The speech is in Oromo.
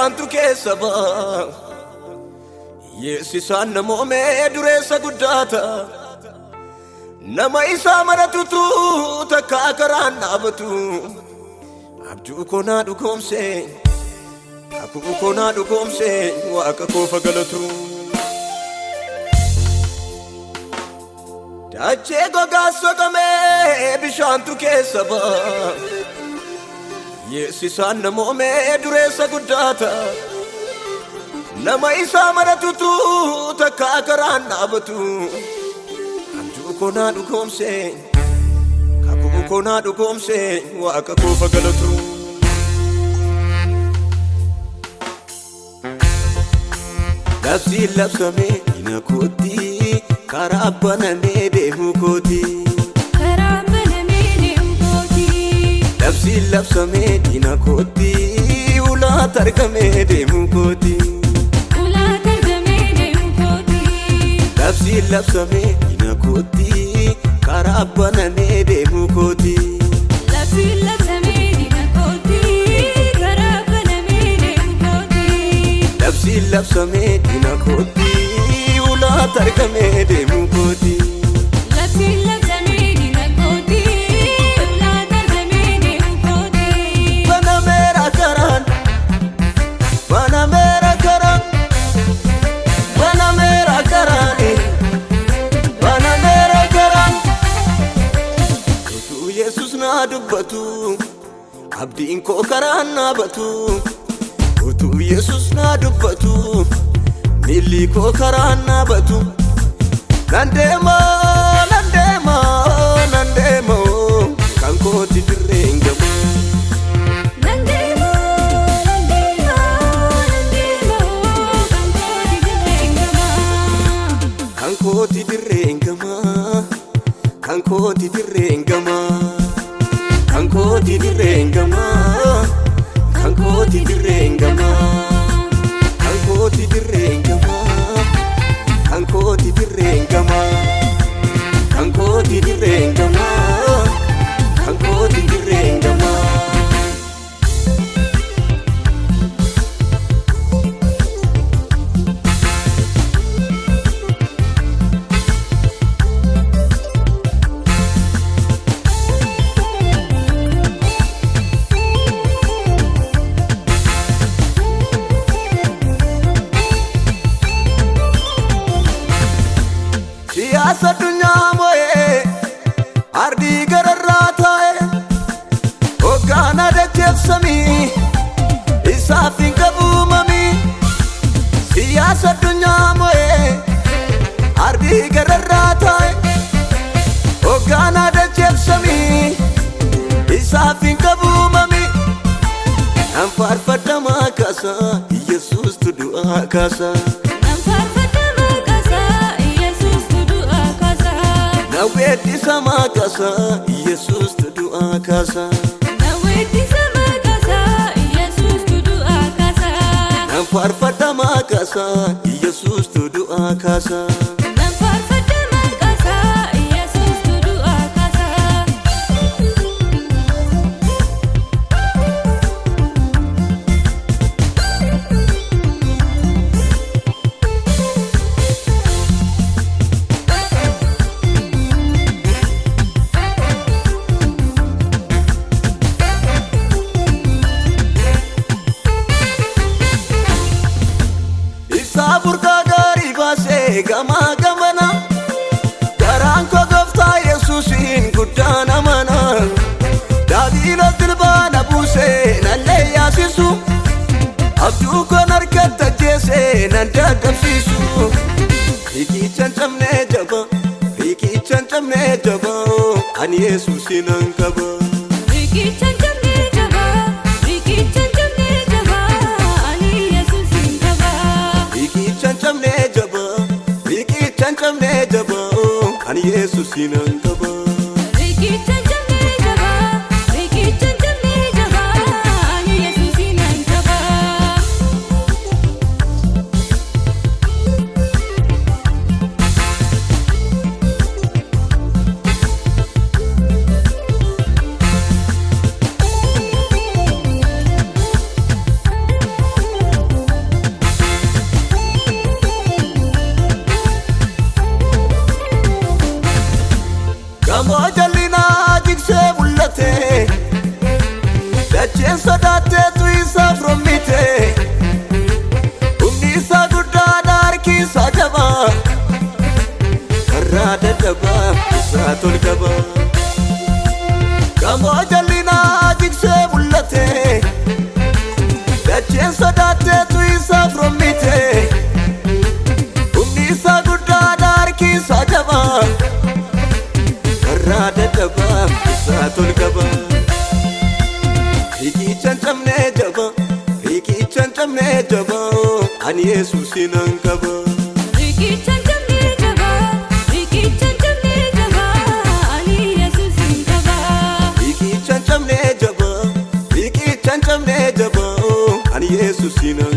bishaantu keessa ba'a. Yeessisaan namoomee dureessa guddaata. Nama isaa maratutu takka karaan dhaabatu. Abjuu koo naa dhugoomse, kakuu koo naa dhugoomse, waaqa koo fagalatu. Dachee gogaa soqamee bishaantu keessa ba'a. Yeessisaan namoomee dureessa guddaata. Nama isaa maratutu takka karaan dhaabatu. Abjuu koo naa dhugoomse, kakuu koo naa dhugoomse, waaqa koo fagalatu. Labsiin labsamee diina kootti, karaa banamee deemuu kooti. Karaa banamee deemuu kooti. Labsiin labsamee diina kootti, ulaat argamee deemuu kooti. Ulaat argamee deemuu kooti. Labsiin labsamee diina kootti, karaa banamee deemuu kooti. Labsiin labsamee diina kootti, karaa banamee deemuu kooti. Labsiin labsamee diina kootti, ulaat argamee deemuu kooti. Labsiin labsamee diina kootti, ulaat argamee deemuu kooti. Banameera karaan, banameera karaan, banameera karaan, banameera karaan. Utuu Yesus naa dubbatu, abdiin koo karaan naa batu. Utuu Yesus naa dubbatu, miilli koo karaan naa batu. Nan deema, nan deema, nan deema, kan kooti dirreen gamu. Nan deema, nan deema, nan deema, kan kooti dirreen gamaa. Kan kooti dirreen gamaa, kan kooti dirreen gamaa, kan kooti dirreen gamaa, kan kooti dirreen gamaa, kan kooti dirreen gamaa, kan kooti dirreen gamaa, kan kooti dirreen gamaa, kan kooti dirreen gamaa. Siyaasa addunyaa moo'ee ardii gararraa taa'e hoggaan adacheef samii isaaf hin qabuumamii. Siyaasa addunyaa moo'ee ardii gararraa taa'e hoggaan adacheef samii isaaf hin qabuumamii. Nan faarfadha maqaasa Yesuustu du'aa kaasa. Nan faarfadha maqaasa Yesuustu du'aa kaasa. Na weeddisa maqaasa Yesuustu du'aa kaasa. Na weeddisa maqaasa Yesuustu du'aa kaasa. Nan faarfadha maqaasa Yesuustu du'aa kaasa. Nan faarfadha maqaasa Yesuustu du'aa kaasa. Isaa burqaa gaarii baasee gamaa gamana, garaan koo gooftaa Yesuusiin guddaan amana. Daabiloos dilbaana buusee nallee yaasisu, abjuu koon harkatti ajjeesee nan dadhabsiisu. Riqichaan cabnee jaba, riqichaan cabnee jaba, ani Yesuusinan qaba. Riqichaan cabnee jaba, riqichaan cabnee jaba, ani Yesuusin qaba. Riqichaan cabnee jaba, riqichaan cabnee jaba, ani Yesuusinan qaba. Riqichaan cabnee jaba, riqichaan cabnee jaba, ani Yesuusin qaba. warra dadhabaa isaa tolkaba. Gamoo jallinaa jigsee mul'ate dacheen sodaatteetu isaaf rommite. Humni isaa guddaadha harki isaa jabaa warra dadhabaa isaa tolkaba. Riqichaan cabnee jaba, riqichaan cabnee jaba, ani Yesuusin nan qaba. Riqichaan cabnee jaba, riqichaan cabnee jaba, ani Yesuusin qaba. Riqichaan cabnee jaba, riqichaan cabnee jaba, ani Yesuusin nan